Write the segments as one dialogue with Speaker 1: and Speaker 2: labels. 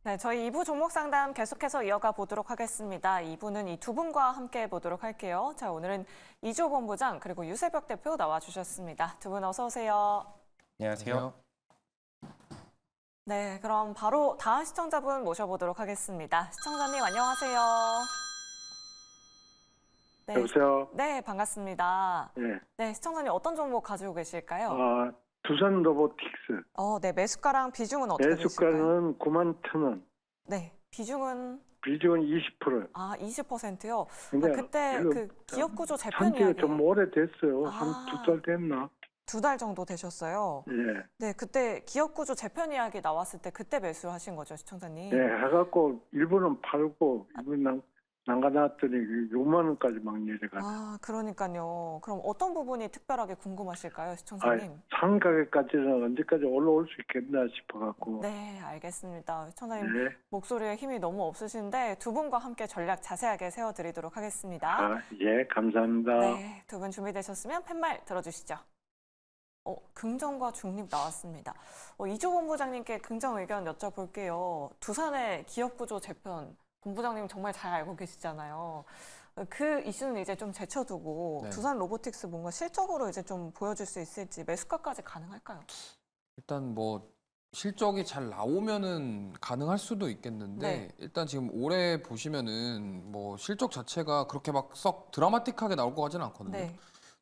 Speaker 1: 네, 저희 2부 종목 상담 계속해서 이어가 보도록 하겠습니다. 2부는 이 두 분과 함께 보도록 할게요. 자, 오늘은 이조 본부장 그리고 유세벽 대표 나와주셨습니다. 두 분 어서 오세요.
Speaker 2: 안녕하세요.
Speaker 1: 네, 그럼 바로 다음 시청자분 모셔보도록 하겠습니다. 시청자님 안녕하세요. 네,
Speaker 3: 여보세요.
Speaker 1: 네, 반갑습니다.
Speaker 3: 네.
Speaker 1: 네, 시청자님 어떤 종목 가지고 계실까요?
Speaker 3: 두산 로보틱스.
Speaker 1: 네, 매수가랑 비중은 어떻게 되실까요?
Speaker 3: 매수가는 9만 1,000원.
Speaker 1: 네, 비중은
Speaker 3: 비중은 20%.
Speaker 1: 20%요.
Speaker 3: 근데
Speaker 1: 그때
Speaker 3: 별로
Speaker 1: 그 기업 구조 재편
Speaker 3: 산지가
Speaker 1: 이야기
Speaker 3: 좀 오래됐어요.
Speaker 1: 아.
Speaker 3: 한 두 달 됐나?
Speaker 1: 2달 정도 되셨어요.
Speaker 3: 예.
Speaker 1: 네, 그때 기업 구조 재편 이야기 나왔을 때 그때 매수하신 거죠, 시청자님?
Speaker 3: 네, 해갖고 일부는 팔고 일부는 난가놨더니 6만 원까지 막 내려가요.
Speaker 1: 그러니까요. 그럼 어떤 부분이 특별하게 궁금하실까요, 시청자님?
Speaker 3: 상 가격까지는 언제까지 올라올 수 있겠나 싶어갖고.
Speaker 1: 네, 알겠습니다. 시청자님
Speaker 3: 네.
Speaker 1: 목소리에 힘이 너무 없으신데 두 분과 함께 전략 자세하게 세워드리도록 하겠습니다.
Speaker 3: 예, 감사합니다.
Speaker 1: 네, 두 분 준비되셨으면 팻말 들어주시죠. 긍정과 중립 나왔습니다. 이조 본부장님께 긍정 의견 여쭤볼게요. 두산의 기업 구조 재편, 본부장님 정말 잘 알고 계시잖아요. 그 이슈는 이제 좀 제쳐두고
Speaker 2: 네.
Speaker 1: 두산 로보틱스 뭔가 실적으로 이제 좀 보여줄 수 있을지 매수가까지 가능할까요?
Speaker 2: 일단 뭐 실적이 잘 나오면은 가능할 수도 있겠는데
Speaker 1: 네.
Speaker 2: 일단 지금 올해 보시면은 뭐 실적 자체가 그렇게 막 썩 드라마틱하게 나올 것 같지는 않거든요.
Speaker 1: 네.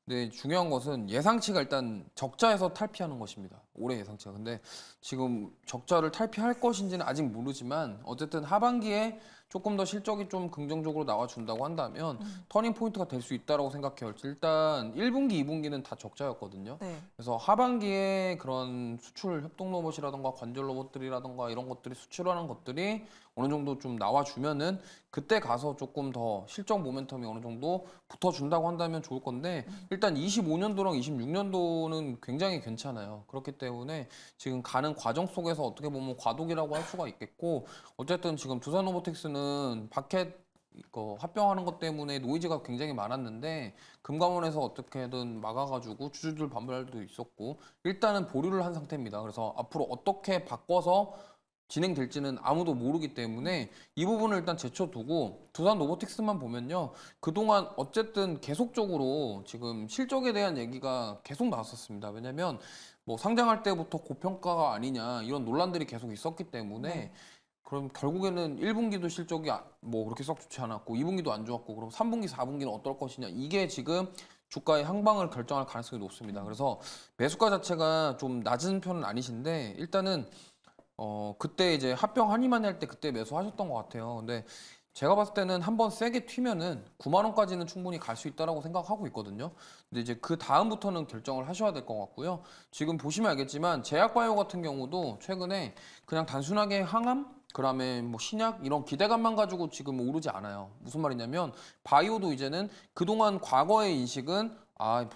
Speaker 2: 근데 중요한 것은 예상치가 일단 적자에서 탈피하는 것입니다. 올해 예상치가. 근데 지금 적자를 탈피할 것인지는 아직 모르지만 어쨌든 하반기에 조금 더 실적이 좀 긍정적으로 나와준다고 한다면 터닝 포인트가 될 수 있다고 생각해요. 일단 1분기, 2분기는 다 적자였거든요.
Speaker 1: 네.
Speaker 2: 그래서 하반기에 그런 수출 협동 로봇이라던가 관절 로봇들이라던가 이런 것들이 수출하는 것들이 어느 정도 좀 나와주면은 그때 가서 조금 더 실적 모멘텀이 어느 정도 붙어준다고 한다면 좋을 건데 일단 25년도랑 26년도는 굉장히 괜찮아요. 그렇기 때문에 지금 가는 과정 속에서 어떻게 보면 과도기라고 할 수가 있겠고 어쨌든 지금 두산 로보틱스는 바켓 합병하는 것 때문에 노이즈가 굉장히 많았는데 금감원에서 어떻게든 막아가지고 주주들 반발도 있었고 일단은 보류를 한 상태입니다. 그래서 앞으로 어떻게 바꿔서 진행될지는 아무도 모르기 때문에 이 부분을 일단 제쳐두고 두산 로보틱스만 보면요. 그동안 어쨌든 계속적으로 지금 실적에 대한 얘기가 계속 나왔었습니다. 왜냐면 뭐 상장할 때부터 고평가가 아니냐 이런 논란들이 계속 있었기 때문에
Speaker 1: 네.
Speaker 2: 그럼 결국에는 1분기도 실적이 뭐 그렇게 썩 좋지 않았고 2분기도 안 좋았고 그럼 3분기, 4분기는 어떨 것이냐 이게 지금 주가의 향방을 결정할 가능성이 높습니다. 그래서 매수가 자체가 좀 낮은 편은 아니신데 일단은 그때 이제 합병 한의만 할 때 그때 매수하셨던 것 같아요. 근데 제가 봤을 때는 한번 세게 튀면은 9만 원까지는 충분히 갈 수 있다라고 생각하고 있거든요. 근데 이제 그 다음부터는 결정을 하셔야 될 것 같고요. 지금 보시면 알겠지만 제약바이오 같은 경우도 최근에 그냥 단순하게 항암 그다음에 뭐 신약 이런 기대감만 가지고 지금 오르지 않아요. 무슨 말이냐면 바이오도 이제는 그동안 과거의 인식은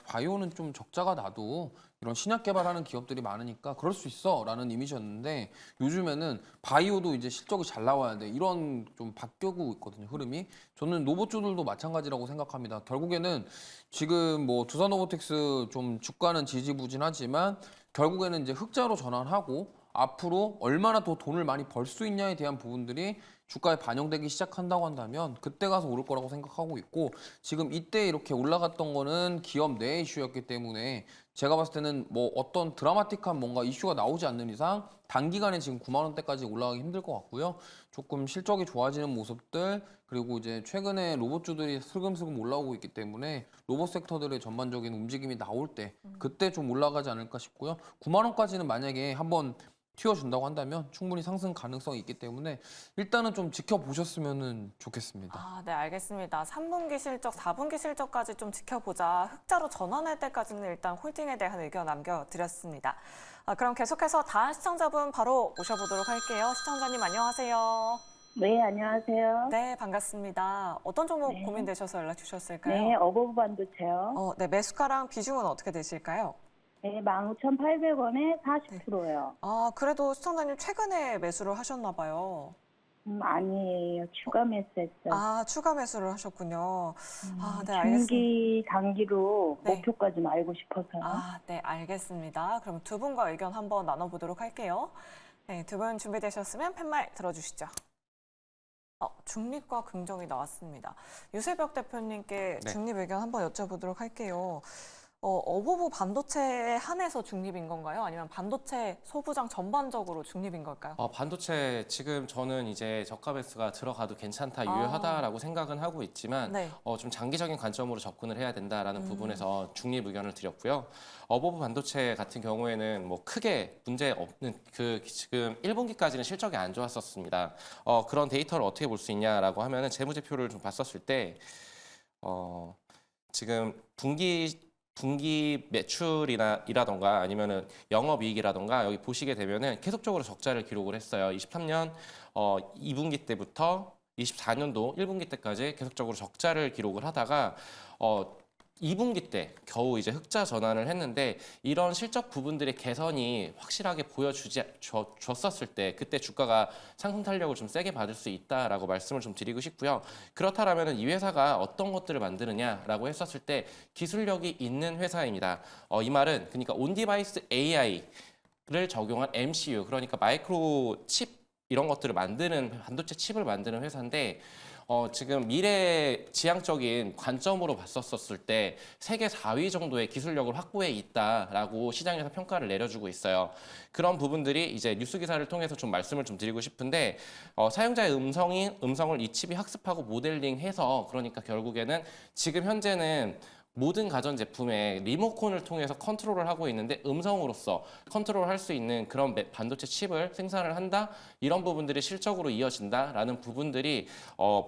Speaker 2: 바이오는 좀 적자가 나도 이런 신약 개발하는 기업들이 많으니까 그럴 수 있어라는 이미지였는데 요즘에는 바이오도 이제 실적이 잘 나와야 돼 이런 좀 바뀌고 있거든요 흐름이. 저는 로봇주들도 마찬가지라고 생각합니다. 결국에는 지금 뭐 두산 로보틱스 좀 주가는 지지부진하지만 결국에는 이제 흑자로 전환하고 앞으로 얼마나 더 돈을 많이 벌 수 있냐에 대한 부분들이 주가에 반영되기 시작한다고 한다면 그때 가서 오를 거라고 생각하고 있고 지금 이때 이렇게 올라갔던 거는 기업 내 이슈였기 때문에 제가 봤을 때는 뭐 어떤 드라마틱한 뭔가 이슈가 나오지 않는 이상 단기간에 지금 9만 원대까지 올라가기 힘들 것 같고요. 조금 실적이 좋아지는 모습들 그리고 이제 최근에 로봇주들이 슬금슬금 올라오고 있기 때문에 로봇 섹터들의 전반적인 움직임이 나올 때 그때 좀 올라가지 않을까 싶고요. 9만 원까지는 만약에 한번 튀어준다고 한다면 충분히 상승 가능성이 있기 때문에 일단은 좀 지켜보셨으면 좋겠습니다.
Speaker 1: 네, 알겠습니다. 3분기 실적, 4분기 실적까지 좀 지켜보자. 흑자로 전환할 때까지는 일단 홀딩에 대한 의견 남겨드렸습니다. 그럼 계속해서 다음 시청자분 바로 모셔보도록 할게요. 시청자님 안녕하세요.
Speaker 4: 네, 안녕하세요.
Speaker 1: 네, 반갑습니다. 어떤 종목
Speaker 4: 네.
Speaker 1: 고민되셔서 연락 주셨을까요?
Speaker 4: 네, 어버브 반도체요.
Speaker 1: 네, 매수가랑 비중은 어떻게 되실까요?
Speaker 4: 네, 15,800원에 40%요.
Speaker 1: 그래도 시청자님 최근에 매수를 하셨나 봐요.
Speaker 4: 아니에요. 추가 매수했어요.
Speaker 1: 추가 매수를 하셨군요. 네, 알겠습니다.
Speaker 4: 중기, 단기로
Speaker 1: 네.
Speaker 4: 목표까지 좀 알고 싶어서요.
Speaker 1: 네, 알겠습니다. 그럼 두 분과 의견 한번 나눠보도록 할게요. 네, 두 분 준비되셨으면 팻말 들어주시죠. 중립과 긍정이 나왔습니다. 유세벽 대표님께
Speaker 5: 네.
Speaker 1: 중립 의견 한번 여쭤보도록 할게요. 어버브 반도체에 한해서 중립인 건가요? 아니면 반도체 소부장 전반적으로 중립인 걸까요?
Speaker 5: 반도체 지금 저는 이제 저가 매수가 들어가도 괜찮다, 유효하다라고 생각은 하고 있지만
Speaker 1: 네.
Speaker 5: 좀 장기적인 관점으로 접근을 해야 된다라는 부분에서 중립 의견을 드렸고요. 어버브 반도체 같은 경우에는 뭐 크게 문제 없는 지금 1분기까지는 실적이 안 좋았었습니다. 그런 데이터를 어떻게 볼 수 있냐라고 하면은 재무제표를 좀 봤었을 때 지금 분기 매출이라던가 아니면은 영업이익이라던가 여기 보시게 되면은 계속적으로 적자를 기록을 했어요. 23년 2분기 때부터 24년도 1분기 때까지 계속적으로 적자를 기록을 하다가 2분기 때 겨우 이제 흑자 전환을 했는데 이런 실적 부분들의 개선이 확실하게 보여줬었을 때 그때 주가가 상승 탄력을 좀 세게 받을 수 있다라고 말씀을 좀 드리고 싶고요. 그렇다라면 이 회사가 어떤 것들을 만드느냐라고 했었을 때 기술력이 있는 회사입니다. 이 말은 그러니까 온디바이스 AI를 적용한 MCU 그러니까 마이크로 칩 이런 것들을 만드는 반도체 칩을 만드는 회사인데 지금 미래 지향적인 관점으로 봤었을 때 세계 4위 정도의 기술력을 확보해 있다라고 시장에서 평가를 내려주고 있어요. 그런 부분들이 이제 뉴스 기사를 통해서 좀 말씀을 좀 드리고 싶은데 사용자의 음성을 이 칩이 학습하고 모델링해서 그러니까 결국에는 지금 현재는 모든 가전제품에 리모컨을 통해서 컨트롤을 하고 있는데 음성으로서 컨트롤할 수 있는 그런 반도체 칩을 생산을 한다? 이런 부분들이 실적으로 이어진다라는 부분들이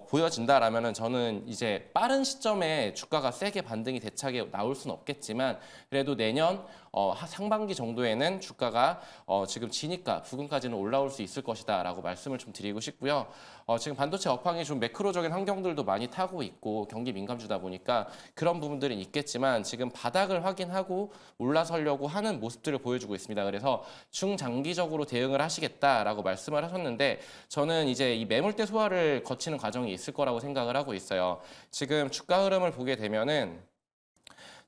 Speaker 5: 보여진다라면은 저는 이제 빠른 시점에 주가가 세게 반등이 대차게 나올 수는 없겠지만 그래도 내년 상반기 정도에는 주가가 지금 지니까 부근까지는 올라올 수 있을 것이다라고 말씀을 좀 드리고 싶고요. 지금 반도체 업황이 좀 매크로적인 환경들도 많이 타고 있고 경기 민감주다 보니까 그런 부분들은 있겠지만 지금 바닥을 확인하고 올라서려고 하는 모습들을 보여주고 있습니다. 그래서 중장기적으로 대응을 하시겠다라고 말씀을 하셨는데 저는 이제 이 매물대 소화를 거치는 과정이 있을 거라고 생각을 하고 있어요. 지금 주가 흐름을 보게 되면은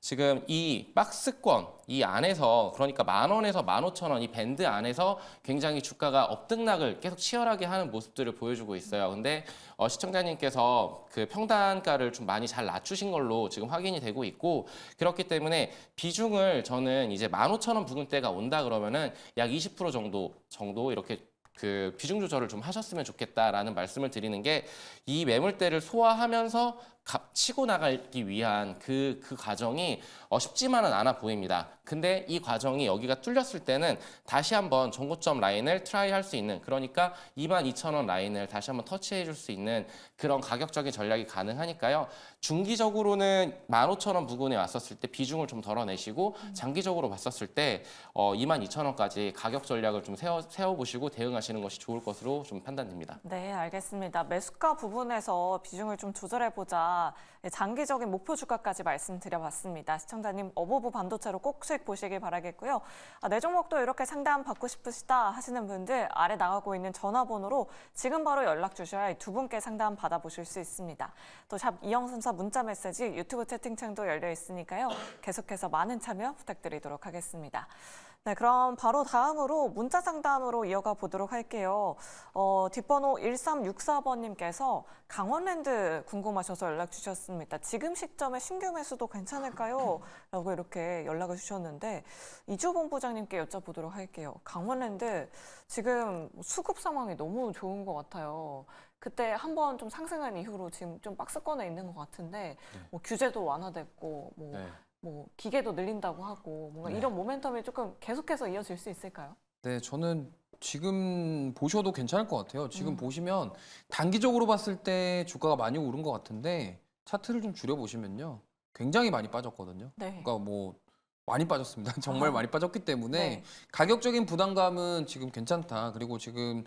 Speaker 5: 지금 이 박스권 이 안에서 그러니까 10,000원에서 15,000원 이 밴드 안에서 굉장히 주가가 업등락을 계속 치열하게 하는 모습들을 보여주고 있어요. 근데 시청자님께서 그 평단가를 좀 많이 잘 낮추신 걸로 지금 확인이 되고 있고 그렇기 때문에 비중을 저는 이제 15,000원 부근대가 온다 그러면은 약 20% 정도 이렇게 그 비중 조절을 좀 하셨으면 좋겠다라는 말씀을 드리는 게 이 매물대를 소화하면서 치고 나가기 위한 그 과정이 쉽지만은 않아 보입니다. 근데 이 과정이 여기가 뚫렸을 때는 다시 한번 전고점 라인을 트라이 할 수 있는 그러니까 22,000원 라인을 다시 한번 터치해 줄 수 있는 그런 가격적인 전략이 가능하니까요. 중기적으로는 15,000원 부근에 왔었을 때 비중을 좀 덜어내시고 장기적으로 봤었을 때 22,000원까지 가격 전략을 좀 세워보시고 대응하시는 것이 좋을 것으로 좀 판단됩니다.
Speaker 1: 네, 알겠습니다. 매수가 부분에서 비중을 좀 조절해보자. 장기적인 목표 주가까지 말씀드려봤습니다. 시청자님 어버브 반도체로 꼭 수익 보시길 바라겠고요. 내 종목도 이렇게 상담 받고 싶으시다 하시는 분들 아래 나가고 있는 전화번호로 지금 바로 연락 주셔야 두 분께 상담 받아보실 수 있습니다. 또 샵 2034 문자 메시지 유튜브 채팅창도 열려 있으니까요. 계속해서 많은 참여 부탁드리도록 하겠습니다. 네, 그럼 바로 다음으로 문자 상담으로 이어가 보도록 할게요. 뒷번호 1364번님께서 강원랜드 궁금하셔서 연락 주셨습니다. 지금 시점에 신규 매수도 괜찮을까요? 라고 이렇게 연락을 주셨는데 이주봉 부장님께 여쭤보도록 할게요. 강원랜드 지금 수급 상황이 너무 좋은 것 같아요. 그때 한번 좀 상승한 이후로 지금 좀 박스권에 있는 것 같은데 뭐 규제도 완화됐고 뭐 기계도 늘린다고 하고 뭔가 이런 모멘텀이 조금 계속해서 이어질 수 있을까요?
Speaker 2: 네, 저는 지금 보셔도 괜찮을 것 같아요. 지금 보시면 단기적으로 봤을 때 주가가 많이 오른 것 같은데 차트를 좀 줄여보시면요. 굉장히 많이 빠졌거든요.
Speaker 1: 네.
Speaker 2: 그러니까 뭐 많이 빠졌습니다. 정말 많이 빠졌기 때문에
Speaker 1: 네.
Speaker 2: 가격적인 부담감은 지금 괜찮다. 그리고 지금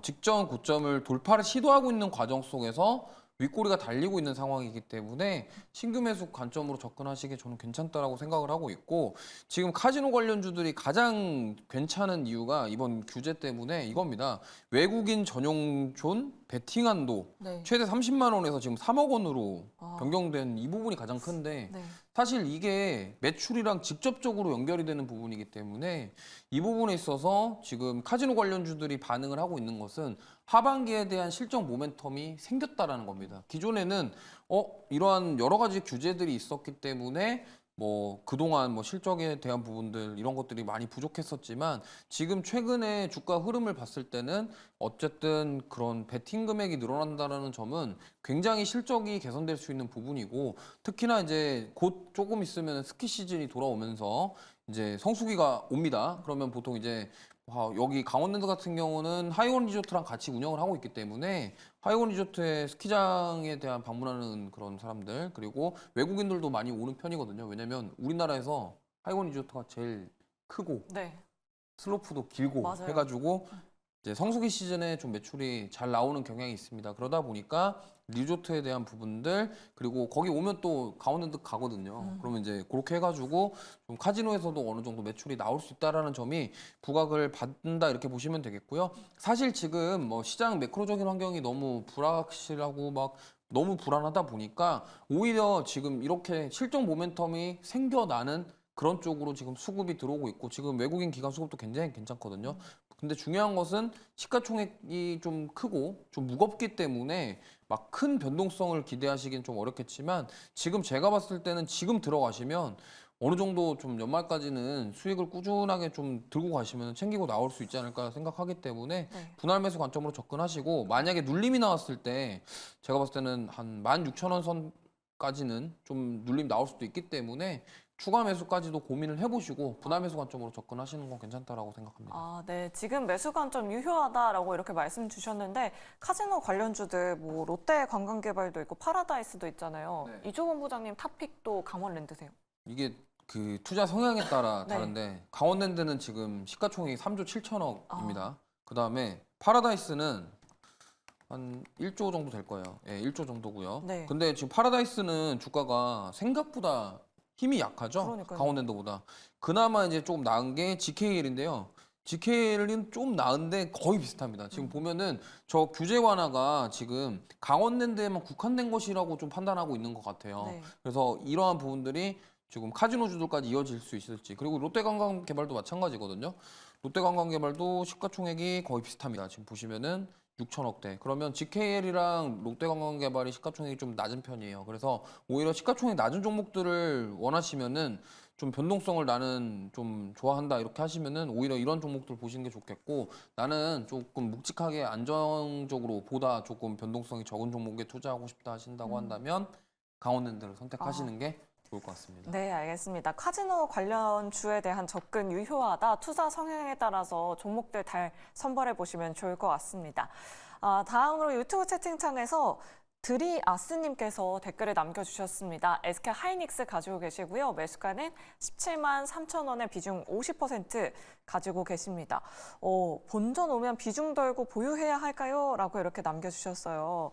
Speaker 2: 직전 고점을 돌파를 시도하고 있는 과정 속에서 윗꼬리가 달리고 있는 상황이기 때문에 신규 매수 관점으로 접근하시기에 저는 괜찮다라고 생각을 하고 있고 지금 카지노 관련주들이 가장 괜찮은 이유가 이번 규제 때문에 이겁니다. 외국인 전용존 베팅 한도
Speaker 1: 네.
Speaker 2: 최대 30만 원에서 지금 3억 원으로 변경된 이 부분이 가장 큰데
Speaker 1: 네.
Speaker 2: 사실 이게 매출이랑 직접적으로 연결이 되는 부분이기 때문에 이 부분에 있어서 지금 카지노 관련주들이 반응을 하고 있는 것은 하반기에 대한 실적 모멘텀이 생겼다라는 겁니다. 기존에는 이러한 여러 가지 규제들이 있었기 때문에 뭐 그동안 뭐 실적에 대한 부분들 이런 것들이 많이 부족했었지만 지금 최근에 주가 흐름을 봤을 때는 어쨌든 그런 베팅 금액이 늘어난다는 점은 굉장히 실적이 개선될 수 있는 부분이고 특히나 이제 곧 조금 있으면 스키 시즌이 돌아오면서 이제 성수기가 옵니다. 그러면 보통 이제 여기 강원랜드 같은 경우는 하이원 리조트랑 같이 운영을 하고 있기 때문에 하이원 리조트의 스키장에 대한 방문하는 그런 사람들 그리고 외국인들도 많이 오는 편이거든요. 왜냐면 우리나라에서 하이원 리조트가 제일 크고
Speaker 1: 네.
Speaker 2: 슬로프도 길고
Speaker 1: 맞아요.
Speaker 2: 해가지고 이제 성수기 시즌에 좀 매출이 잘 나오는 경향이 있습니다. 그러다 보니까 리조트에 대한 부분들 그리고 거기 오면 또 강원랜드 가거든요. 그러면 이제 그렇게 해가지고 좀 카지노에서도 어느 정도 매출이 나올 수 있다라는 점이 부각을 받는다 이렇게 보시면 되겠고요. 사실 지금 뭐 시장 매크로적인 환경이 너무 불확실하고 막 너무 불안하다 보니까 오히려 지금 이렇게 실적 모멘텀이 생겨나는 그런 쪽으로 지금 수급이 들어오고 있고 지금 외국인 기관 수급도 굉장히 괜찮거든요. 근데 중요한 것은 시가총액이 좀 크고 좀 무겁기 때문에 막 큰 변동성을 기대하시긴 좀 어렵겠지만 지금 제가 봤을 때는 지금 들어가시면 어느 정도 좀 연말까지는 수익을 꾸준하게 좀 들고 가시면 챙기고 나올 수 있지 않을까 생각하기 때문에
Speaker 1: 네.
Speaker 2: 분할 매수 관점으로 접근하시고 만약에 눌림이 나왔을 때 제가 봤을 때는 한 16,000원 선까지는 좀 눌림 나올 수도 있기 때문에 추가 매수까지도 고민을 해보시고 분할 매수 관점으로 접근하시는 건 괜찮다라고 생각합니다.
Speaker 1: 아, 네. 지금 매수 관점 유효하다라고 이렇게 말씀 주셨는데 카지노 관련주들 뭐 롯데 관광개발도 있고 파라다이스도 있잖아요.
Speaker 2: 네.
Speaker 1: 이종원 부장님 탑픽도 강원랜드세요.
Speaker 2: 이게 그 투자 성향에 따라
Speaker 1: 네.
Speaker 2: 다른데 강원랜드는 지금 시가총액이 3조 7천억입니다. 그다음에 파라다이스는 한 1조 정도 될 거예요. 예, 1조 정도고요.
Speaker 1: 네.
Speaker 2: 근데 지금 파라다이스는 주가가 생각보다 힘이 약하죠.
Speaker 1: 그러니까요.
Speaker 2: 강원랜드보다. 그나마 이제 조금 나은 게 GKL인데요. GKL은 좀 나은데 거의 비슷합니다. 지금 보면은 저 규제 완화가 지금 강원랜드에만 국한된 것이라고 좀 판단하고 있는 것 같아요.
Speaker 1: 네.
Speaker 2: 그래서 이러한 부분들이 지금 카지노주들까지 이어질 수 있을지 그리고 롯데관광개발도 마찬가지거든요. 롯데관광개발도 시가총액이 거의 비슷합니다. 지금 보시면은 6천억대. 그러면 GKL이랑 롯데관광개발이 시가총액이 좀 낮은 편이에요. 그래서 오히려 시가총액 낮은 종목들을 원하시면은 좀 변동성을 나는 좀 좋아한다 이렇게 하시면은 오히려 이런 종목들 보시는 게 좋겠고 나는 조금 묵직하게 안정적으로 보다 조금 변동성이 적은 종목에 투자하고 싶다 하신다고 한다면 강원랜드를 선택하시는 게 좋을 것 같습니다.
Speaker 1: 네, 알겠습니다. 카지노 관련주에 대한 접근 유효하다. 투자 성향에 따라서 종목들 잘 선별해 보시면 좋을 것 같습니다. 다음으로 유튜브 채팅창에서 드리아스님께서 댓글을 남겨주셨습니다. SK 하이닉스 가지고 계시고요. 매수가는 17만 3천 원의 비중 50% 가지고 계십니다. 본전 오면 비중 덜고 보유해야 할까요? 라고 이렇게 남겨주셨어요.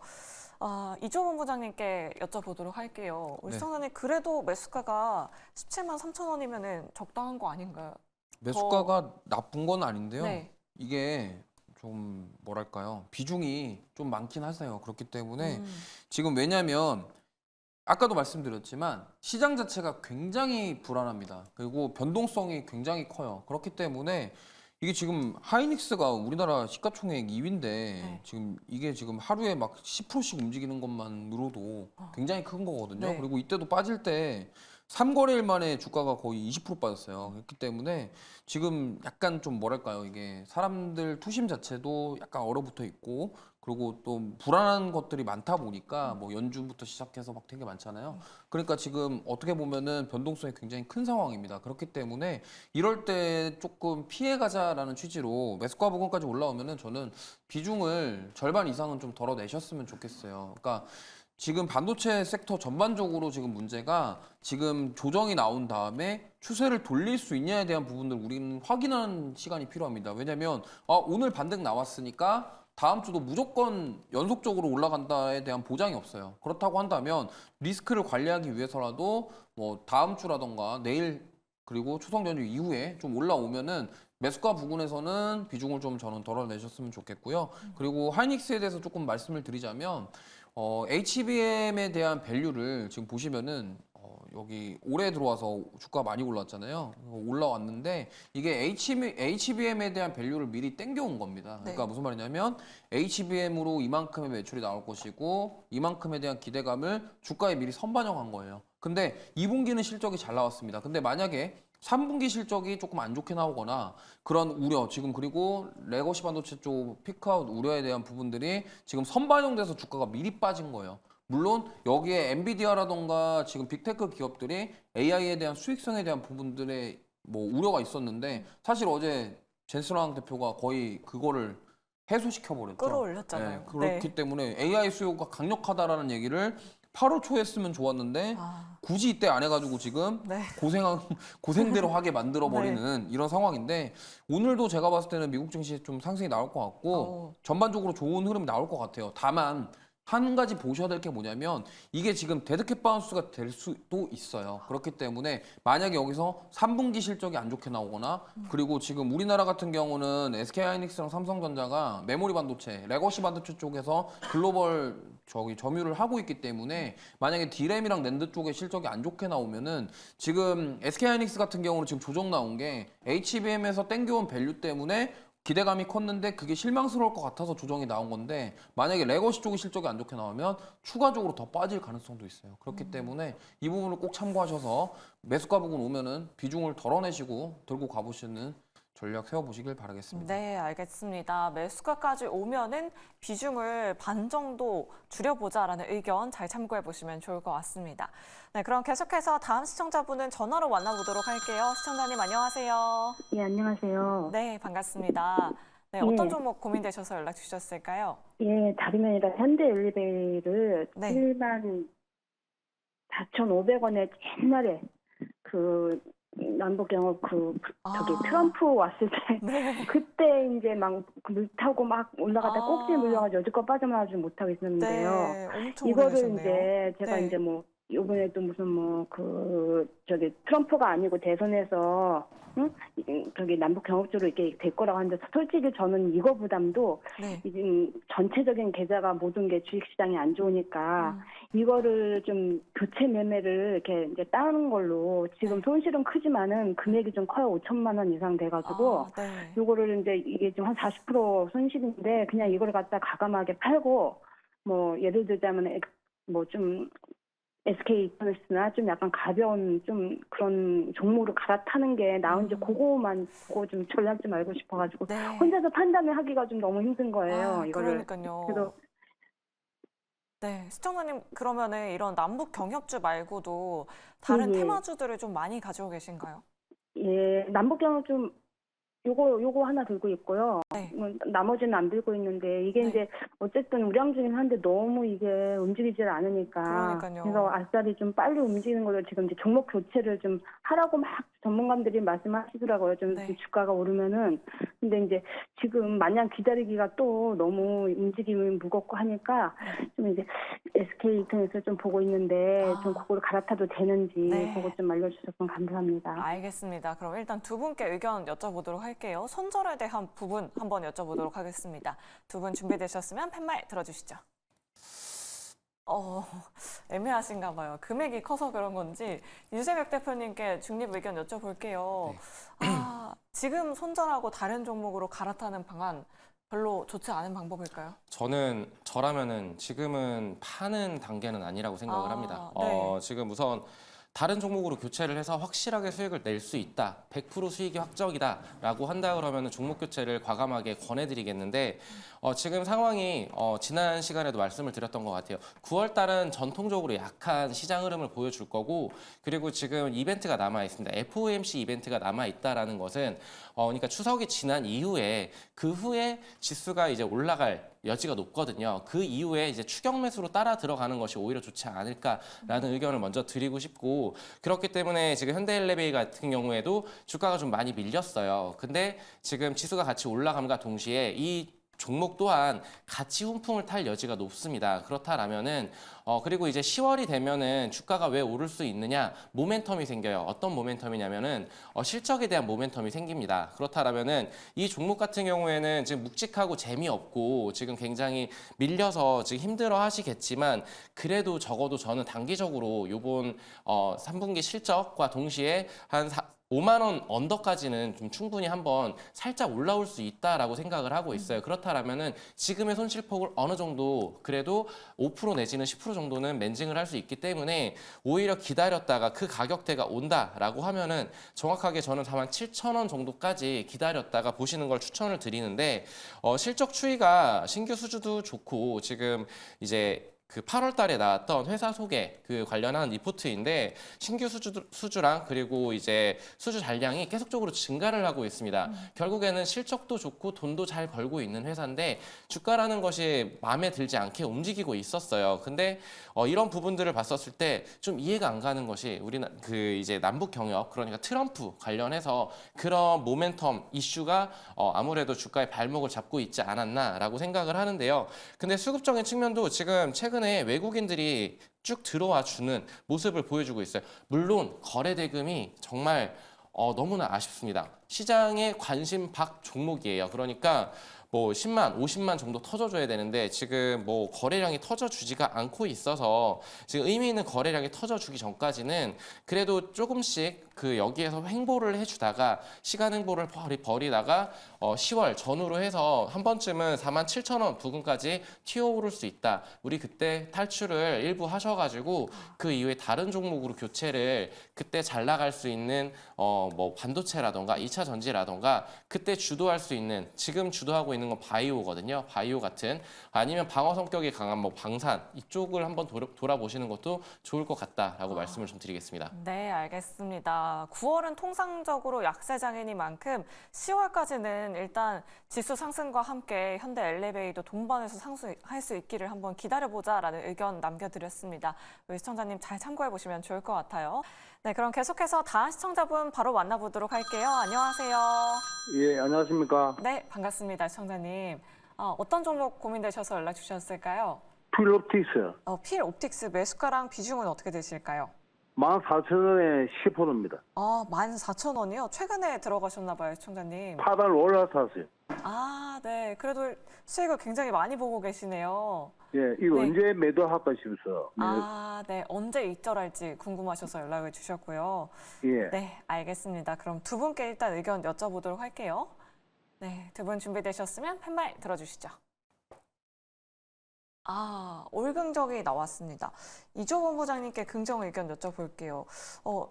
Speaker 1: 이종원 부장님께 여쭤보도록 할게요. 우리
Speaker 2: 네.
Speaker 1: 시청자님 그래도 매수가가 17만 3천 원이면 적당한 거 아닌가요?
Speaker 2: 매수가가 나쁜 건 아닌데요.
Speaker 1: 네.
Speaker 2: 이게 좀 뭐랄까요? 비중이 좀 많긴 하세요. 그렇기 때문에 지금 왜냐면 아까도 말씀드렸지만 시장 자체가 굉장히 불안합니다. 그리고 변동성이 굉장히 커요. 그렇기 때문에 이게 지금 하이닉스가 우리나라 시가총액 2위인데
Speaker 1: 네.
Speaker 2: 지금 이게 지금 하루에 막 10%씩 움직이는 것만으로도 굉장히 큰 거거든요.
Speaker 1: 네.
Speaker 2: 그리고 이때도 빠질 때 3거래일 만에 주가가 거의 20% 빠졌어요. 그렇기 때문에 지금 약간 좀 뭐랄까요? 이게 사람들 투심 자체도 약간 얼어붙어 있고 그리고 또 불안한 것들이 많다 보니까 뭐 연준부터 시작해서 막 되게 많잖아요. 그러니까 지금 어떻게 보면은 변동성이 굉장히 큰 상황입니다. 그렇기 때문에 이럴 때 조금 피해 가자라는 취지로 매수가 부근까지 올라오면은 저는 비중을 절반 이상은 좀 덜어내셨으면 좋겠어요. 그러니까 지금 반도체 섹터 전반적으로 지금 문제가 지금 조정이 나온 다음에 추세를 돌릴 수 있냐에 대한 부분들 우리는 확인하는 시간이 필요합니다. 왜냐하면 오늘 반등 나왔으니까 다음 주도 무조건 연속적으로 올라간다에 대한 보장이 없어요. 그렇다고 한다면 리스크를 관리하기 위해서라도 뭐 다음 주라던가 내일 그리고 추석 연휴 이후에 좀 올라오면은 매수가 부근에서는 비중을 좀 저는 덜어내셨으면 좋겠고요. 그리고 하이닉스에 대해서 조금 말씀을 드리자면 HBM에 대한 밸류를 지금 보시면은 여기 올해 들어와서 주가 많이 올랐잖아요. 올라왔는데 이게 HBM에 대한 밸류를 미리 땡겨온 겁니다. 그러니까
Speaker 1: 네.
Speaker 2: 무슨 말이냐면 HBM으로 이만큼의 매출이 나올 것이고 이만큼에 대한 기대감을 주가에 미리 선반영한 거예요. 근데 2분기는 실적이 잘 나왔습니다. 근데 만약에 3분기 실적이 조금 안 좋게 나오거나 그런 우려, 지금 그리고 레거시 반도체 쪽 피크아웃 우려에 대한 부분들이 지금 선반영돼서 주가가 미리 빠진 거예요. 물론 여기에 엔비디아라던가 지금 빅테크 기업들이 AI에 대한 수익성에 대한 부분들의 뭐 우려가 있었는데 사실 어제 젠스랑 대표가 거의 그거를 해소시켜버렸죠.
Speaker 1: 끌어올렸잖아요.
Speaker 2: 네, 그렇기 때문에 AI 수요가 강력하다라는 얘기를 8월 초에 했으면 좋았는데 굳이 이때 안 해가지고 지금
Speaker 1: 네.
Speaker 2: 고생대로 하게 만들어버리는 이런 상황인데 오늘도 제가 봤을 때는 미국 증시에 좀 상승이 나올 것 같고 전반적으로 좋은 흐름이 나올 것 같아요. 다만 한 가지 보셔야 될 게 뭐냐면 이게 지금 데드캣 바운스가 될 수도 있어요. 그렇기 때문에 만약에 여기서 3분기 실적이 안 좋게 나오거나 그리고 지금 우리나라 같은 경우는 SK하이닉스랑 삼성전자가 메모리 반도체, 레거시 반도체 쪽에서 글로벌 점유를 하고 있기 때문에 만약에 D램이랑 낸드 쪽에 실적이 안 좋게 나오면은 지금 SK하이닉스 같은 경우는 지금 조정 나온 게 HBM에서 땡겨온 밸류 때문에 기대감이 컸는데 그게 실망스러울 것 같아서 조정이 나온 건데 만약에 레거시 쪽이 실적이 안 좋게 나오면 추가적으로 더 빠질 가능성도 있어요. 그렇기 때문에 이 부분을 꼭 참고하셔서 매수가 부분 오면은 비중을 덜어내시고 들고 가보시는 전략 세워보시길 바라겠습니다.
Speaker 1: 네, 알겠습니다. 매수가까지 오면은 비중을 반 정도 줄여보자라는 의견 잘 참고해 보시면 좋을 것 같습니다. 네, 그럼 계속해서 다음 시청자분은 전화로 만나보도록 할게요. 시청자님 안녕하세요.
Speaker 4: 예, 안녕하세요.
Speaker 1: 네, 반갑습니다. 네, 어떤 종목 고민되셔서 연락 주셨을까요?
Speaker 4: 예, 다름이 아니라 현대엘리베이를
Speaker 1: 네.
Speaker 4: 7만 4,500원에 옛날에 그 남북 영업 저기 트럼프 왔을 때
Speaker 1: 네.
Speaker 4: 그때 이제 막 물 타고 막 올라가다 꼭지에 물려가지고 여지껏 빠져나가지 못하고 있었는데요.
Speaker 1: 네, 엄청
Speaker 4: 이거를
Speaker 1: 오래되셨네요.
Speaker 4: 이제 제가
Speaker 1: 네.
Speaker 4: 이제 뭐 이번에 또 무슨 뭐 저기 트럼프가 아니고 대선에서 응? 저기 남북 경협조로 이렇게 될 거라고 하는데 솔직히 저는 이거 부담도
Speaker 1: 네.
Speaker 4: 지금 전체적인 계좌가 모든 게 주식시장이 안 좋으니까 이거를 좀 교체 매매를 이렇게 이제 따는 걸로 지금 손실은 크지만은 금액이 좀 커요. 5천만 원 이상 돼가지고
Speaker 1: 네.
Speaker 4: 요거를 이제 이게 지금 한 40% 손실인데 그냥 이걸 갖다 과감하게 팔고 뭐 예를 들자면 뭐 좀 SK 이터널스나 좀 약간 가벼운 좀 그런 종목으로 갈아타는 게 나은지 그거만 보고 좀 전략 좀 알고 싶어가지고
Speaker 1: 네.
Speaker 4: 혼자서 판단을 하기가 좀 너무 힘든 거예요. 이거를.
Speaker 1: 그러니까요.
Speaker 4: 그래서
Speaker 1: 네, 시청자님 그러면은 이런 남북 경협주 말고도 다른
Speaker 4: 예.
Speaker 1: 테마주들을 좀 많이 가지고 계신가요?
Speaker 4: 예, 남북경협 좀 요거 하나 들고 있고요.
Speaker 1: 네.
Speaker 4: 나머지는 안 들고 있는데 이게
Speaker 1: 네.
Speaker 4: 이제 어쨌든 우량주긴 한데 너무 이게 움직이질 않으니까
Speaker 1: 그러니까요.
Speaker 4: 그래서 아싸리 좀 빨리 움직이는 걸로 지금 이제 종목 교체를 좀 하라고 막 전문가들이 말씀하시더라고요. 좀
Speaker 1: 네.
Speaker 4: 주가가 오르면은 근데 이제 지금 마냥 기다리기가 또 너무 움직임이 무겁고 하니까 좀 이제 SK 이터넷을 좀 보고 있는데 좀 그걸 갈아타도 되는지
Speaker 1: 네.
Speaker 4: 그거 좀 알려주셔서 감사합니다.
Speaker 1: 알겠습니다. 그럼 일단 두 분께 의견 여쭤보도록 할게요. 손절에 대한 부분 한번 여쭤보도록 하겠습니다. 두 분 준비되셨으면 팻말 들어주시죠. 애매하신가 봐요. 금액이 커서 그런 건지 유재백 대표님께 중립 의견 여쭤볼게요.
Speaker 2: 네.
Speaker 1: 지금 손절하고 다른 종목으로 갈아타는 방안 별로 좋지 않은 방법일까요?
Speaker 5: 저라면은 지금은 파는 단계는 아니라고 생각을 합니다.
Speaker 1: 네.
Speaker 5: 지금 우선 다른 종목으로 교체를 해서 확실하게 수익을 낼 수 있다. 100% 수익이 확정이다라고 한다 그러면 종목 교체를 과감하게 권해드리겠는데 지금 상황이 지난 시간에도 말씀을 드렸던 것 같아요. 9월 달은 전통적으로 약한 시장 흐름을 보여줄 거고 그리고 지금 이벤트가 남아 있습니다. FOMC 이벤트가 남아 있다라는 것은 그러니까 추석이 지난 이후에 그 후에 지수가 이제 올라갈 여지가 높거든요. 그 이후에 이제 추격 매수로 따라 들어가는 것이 오히려 좋지 않을까라는 의견을 먼저 드리고 싶고 그렇기 때문에 지금 현대엘리베이 같은 경우에도 주가가 좀 많이 밀렸어요. 근데 지금 지수가 같이 올라감과 동시에 이 종목 또한 같이 훈풍을 탈 여지가 높습니다. 그렇다라면은 그리고 이제 10월이 되면은 주가가 왜 오를 수 있느냐? 모멘텀이 생겨요. 어떤 모멘텀이냐면은 실적에 대한 모멘텀이 생깁니다. 그렇다라면은 이 종목 같은 경우에는 지금 묵직하고 재미없고 지금 굉장히 밀려서 지금 힘들어 하시겠지만 그래도 적어도 저는 단기적으로 요번 3분기 실적과 동시에 한 5만 원 언더까지는 좀 충분히 한번 살짝 올라올 수 있다라고 생각을 하고 있어요. 그렇다라면은 지금의 손실폭을 어느 정도 그래도 5% 내지는 10% 정도는 맨징을 할 수 있기 때문에 오히려 기다렸다가 그 가격대가 온다라고 하면은 정확하게 저는 47,000원 정도까지 기다렸다가 보시는 걸 추천을 드리는데 실적 추이가 신규 수주도 좋고 지금 이제 그 8월 달에 나왔던 회사 소개 그 관련한 리포트인데 신규 수주랑 그리고 이제 수주 잔량이 계속적으로 증가를 하고 있습니다. 결국에는 실적도 좋고 돈도 잘 벌고 있는 회사인데 주가라는 것이 마음에 들지 않게 움직이고 있었어요. 근데 이런 부분들을 봤었을 때 좀 이해가 안 가는 것이 우리는 그 이제 남북 경협 그러니까 트럼프 관련해서 그런 모멘텀 이슈가 아무래도 주가의 발목을 잡고 있지 않았나라고 생각을 하는데요. 근데 수급적인 측면도 지금 최근에 외국인들이 쭉 들어와 주는 모습을 보여주고 있어요. 물론 거래 대금이 정말 너무나 아쉽습니다. 시장에 관심 박 종목이에요. 그러니까 뭐 10만, 50만 정도 터져줘야 되는데 지금 뭐 거래량이 터져주지가 않고 있어서 지금 의미 있는 거래량이 터져주기 전까지는 그래도 조금씩 그 여기에서 횡보를 해주다가 시간 횡보를 버리다가 10월 전후로 해서 한 번쯤은 47,000원 부근까지 튀어오를 수 있다. 우리 그때 탈출을 일부 하셔가지고 그 이후에 다른 종목으로 교체를 그때 잘 나갈 수 있는 뭐 반도체라던가 2차 전지라던가 그때 주도할 수 있는 지금 주도하고 있는 건 바이오거든요. 바이오 같은 아니면 방어 성격이 강한 뭐 방산 이쪽을 한번 돌아보시는 것도 좋을 것 같다라고 말씀을 좀 드리겠습니다.
Speaker 1: 네, 알겠습니다. 9월은 통상적으로 약세장이니만큼 10월까지는 일단 지수 상승과 함께 현대 엘리베이터 동반해서 상승할 수 있기를 한번 기다려보자라는 의견 남겨드렸습니다. 우리 시청자님 잘 참고해보시면 좋을 것 같아요. 네, 그럼 계속해서 다음 시청자분 바로 만나보도록 할게요. 안녕하세요.
Speaker 3: 예, 안녕하십니까.
Speaker 1: 네, 반갑습니다, 시청자님. 어떤 종목 고민되셔서 연락 주셨을까요?
Speaker 3: 필옵틱스
Speaker 1: 필 옵틱스 매수가랑 비중은 어떻게 되실까요?
Speaker 3: 14,000원에 10%입니다.
Speaker 1: 14,000원이요? 최근에 들어가셨나 봐요, 시청자님.
Speaker 3: 8달 올라탔어요.
Speaker 1: 네. 그래도 수익을 굉장히 많이 보고 계시네요.
Speaker 3: 예, 이거
Speaker 1: 네.
Speaker 3: 언제 매도할까 싶어서.
Speaker 1: 네. 언제 입절할지 궁금하셔서 연락을 주셨고요.
Speaker 3: 예.
Speaker 1: 네, 알겠습니다. 그럼 두 분께 일단 의견 여쭤보도록 할게요. 네, 두 분 준비되셨으면 팻말 들어주시죠. 올긍정이 나왔습니다. 이조 본부장님께 긍정 의견 여쭤볼게요.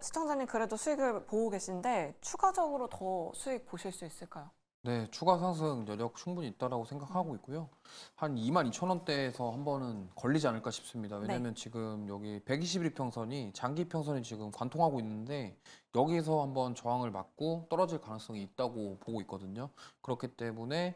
Speaker 1: 시청자님 그래도 수익을 보고 계신데 추가적으로 더 수익 보실 수 있을까요?
Speaker 2: 네, 추가 상승 여력 충분히 있다라고 생각하고 있고요. 한 22,000원대에서 한 번은 걸리지 않을까 싶습니다. 왜냐면 지금 여기 121 평선이 장기 평선이 지금 관통하고 있는데 여기서 한번 저항을 맞고 떨어질 가능성이 있다고 보고 있거든요. 그렇기 때문에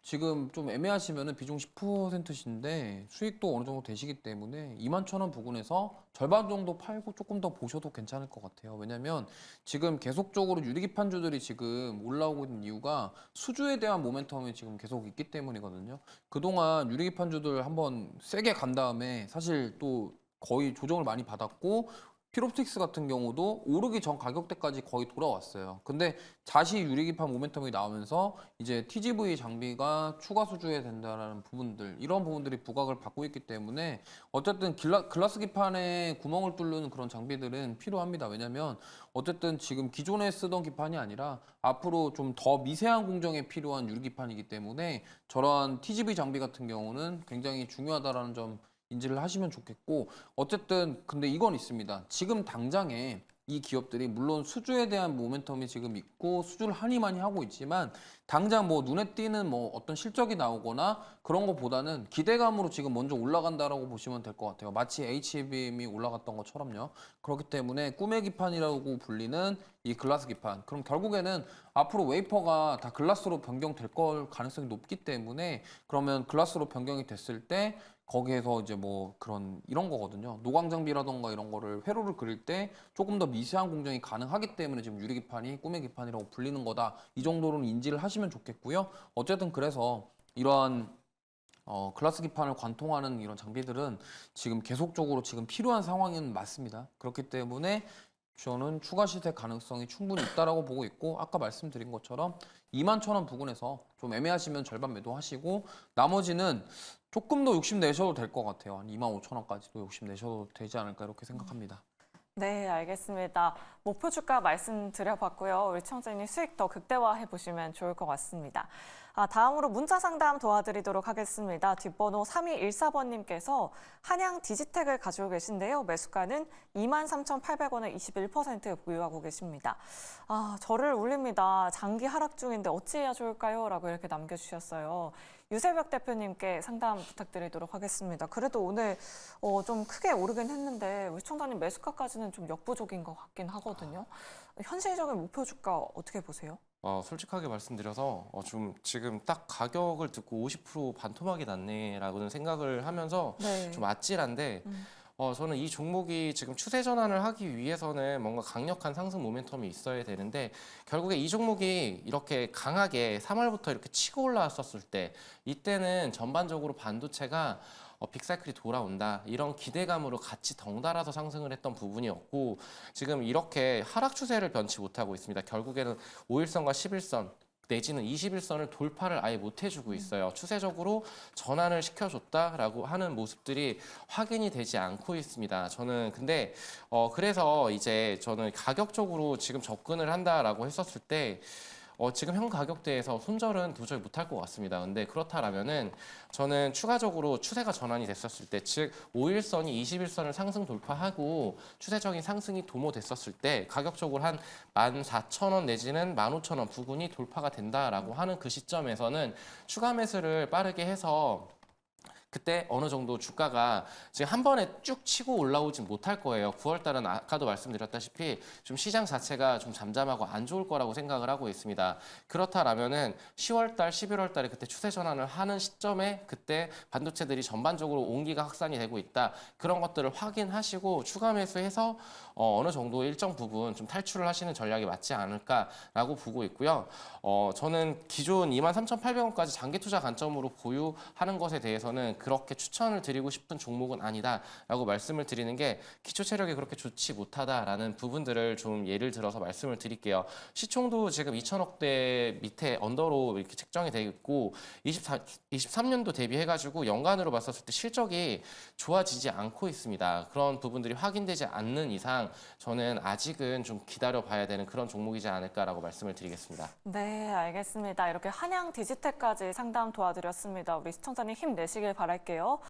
Speaker 2: 지금 좀 애매하시면은 비중 10%신데 수익도 어느 정도 되시기 때문에 21,000원 부근에서 절반 정도 팔고 조금 더 보셔도 괜찮을 것 같아요. 왜냐면 지금 계속적으로 유리기판주들이 지금 올라오고 있는 이유가 수주에 대한 모멘텀이 지금 계속 있기 때문이거든요. 그동안 유리기판주들 한번 세게 간 다음에 사실 또 거의 조정을 많이 받았고 필옵틱스 같은 경우도 오르기 전 가격대까지 거의 돌아왔어요. 근데 다시 유리기판 모멘텀이 나오면서 이제 TGV 장비가 추가 수주해야 된다는 부분들, 이런 부분들이 부각을 받고 있기 때문에 어쨌든 글라스 기판에 구멍을 뚫는 그런 장비들은 필요합니다. 왜냐면 어쨌든 지금 기존에 쓰던 기판이 아니라 앞으로 좀 더 미세한 공정에 필요한 유리기판이기 때문에 저러한 TGV 장비 같은 경우는 굉장히 중요하다라는 점 인지를 하시면 좋겠고, 어쨌든 근데 이건 있습니다. 지금 당장에 이 기업들이 물론 수주에 대한 모멘텀이 지금 있고 수주를 하니 많이 하고 있지만 당장 뭐 눈에 띄는 뭐 어떤 실적이 나오거나 그런 것보다는 기대감으로 지금 먼저 올라간다라고 보시면 될 것 같아요. 마치 HBM이 올라갔던 것처럼요. 그렇기 때문에 꿈의 기판이라고 불리는 이 글라스 기판, 그럼 결국에는 앞으로 웨이퍼가 다 글라스로 변경될 걸 가능성이 높기 때문에 그러면 글라스로 변경이 됐을 때 거기에서 이제 뭐 그런 이런 거거든요. 노광 장비라던가 이런 거를 회로를 그릴 때 조금 더 미세한 공정이 가능하기 때문에 지금 유리기판이 꿈의 기판이라고 불리는 거다. 이 정도로는 인지를 하시면 좋겠고요. 어쨌든 그래서 이러한 글라스 기판을 관통하는 이런 장비들은 지금 계속적으로 지금 필요한 상황은 맞습니다. 그렇기 때문에 저는 추가 시세 가능성이 충분히 있다라고 보고 있고, 아까 말씀드린 것처럼 21,000원 부근에서 좀 애매하시면 절반 매도하시고, 나머지는 조금 더 욕심내셔도 될 것 같아요. 한 25,000원까지도 욕심내셔도 되지 않을까 이렇게 생각합니다.
Speaker 1: 네, 알겠습니다. 목표 주가 말씀드려봤고요. 우리 시청자님 수익 더 극대화해 보시면 좋을 것 같습니다. 다음으로 문자 상담 도와드리도록 하겠습니다. 뒷번호 3214번님께서 한양 디지텍을 가지고 계신데요. 매수가는 23,800원에 21% 보유하고 계십니다. 저를 울립니다. 장기 하락 중인데 어찌해야 좋을까요? 라고 이렇게 남겨주셨어요. 유세벽 대표님께 상담 부탁드리도록 하겠습니다. 그래도 오늘 좀 크게 오르긴 했는데 우리 시청자님 매수가까지는 좀 역부족인 것 같긴 하거든요. 현실적인 목표 주가 어떻게 보세요?
Speaker 5: 솔직하게 말씀드려서 좀 지금 딱 가격을 듣고 50% 반토막이 났네라고는 생각을 하면서
Speaker 1: 네.
Speaker 5: 좀 아찔한데 저는 이 종목이 지금 추세 전환을 하기 위해서는 뭔가 강력한 상승 모멘텀이 있어야 되는데 결국에 이 종목이 이렇게 강하게 3월부터 이렇게 치고 올라왔었을 때 이때는 전반적으로 반도체가 빅사이클이 돌아온다 이런 기대감으로 같이 덩달아서 상승을 했던 부분이었고 지금 이렇게 하락 추세를 변치 못하고 있습니다. 결국에는 5일선과 11선 내지는 21선을 돌파를 아예 못 해주고 있어요. 추세적으로 전환을 시켜줬다라고 하는 모습들이 확인이 되지 않고 있습니다. 저는 근데 그래서 이제 저는 가격적으로 지금 접근을 한다라고 했었을 때 지금 현 가격대에서 손절은 도저히 못할 것 같습니다. 근데 그렇다라면은 저는 추가적으로 추세가 전환이 됐었을 때, 즉 5일선이 21선을 상승 돌파하고 추세적인 상승이 도모됐었을 때 가격적으로 한 14,000원 내지는 15,000원 부근이 돌파가 된다라고 하는 그 시점에서는 추가 매수를 빠르게 해서 그때 어느 정도 주가가 지금 한 번에 쭉 치고 올라오진 못할 거예요. 9월 달은 아까도 말씀드렸다시피 좀 시장 자체가 좀 잠잠하고 안 좋을 거라고 생각을 하고 있습니다. 그렇다라면은 10월 달, 11월 달에 그때 추세 전환을 하는 시점에 그때 반도체들이 전반적으로 온기가 확산이 되고 있다. 그런 것들을 확인하시고 추가 매수해서 어느 정도 일정 부분 좀 탈출을 하시는 전략이 맞지 않을까라고 보고 있고요. 저는 기존 23,800원까지 장기 투자 관점으로 보유하는 것에 대해서는 그렇게 추천을 드리고 싶은 종목은 아니다라고 말씀을 드리는 게 기초 체력이 그렇게 좋지 못하다라는 부분들을 좀 예를 들어서 말씀을 드릴게요. 시총도 지금 2천억대 밑에 언더로 이렇게 책정이 되어 있고 23년도 대비해가지고 연간으로 봤었을 때 실적이 좋아지지 않고 있습니다. 그런 부분들이 확인되지 않는 이상 저는 아직은 좀 기다려 봐야 되는 그런 종목이지 않을까라고 말씀을 드리겠습니다.
Speaker 1: 네, 알겠습니다. 이렇게 한양 디지텍까지 상담 도와드렸습니다. 우리 시청자님 힘내시길 바랄게요.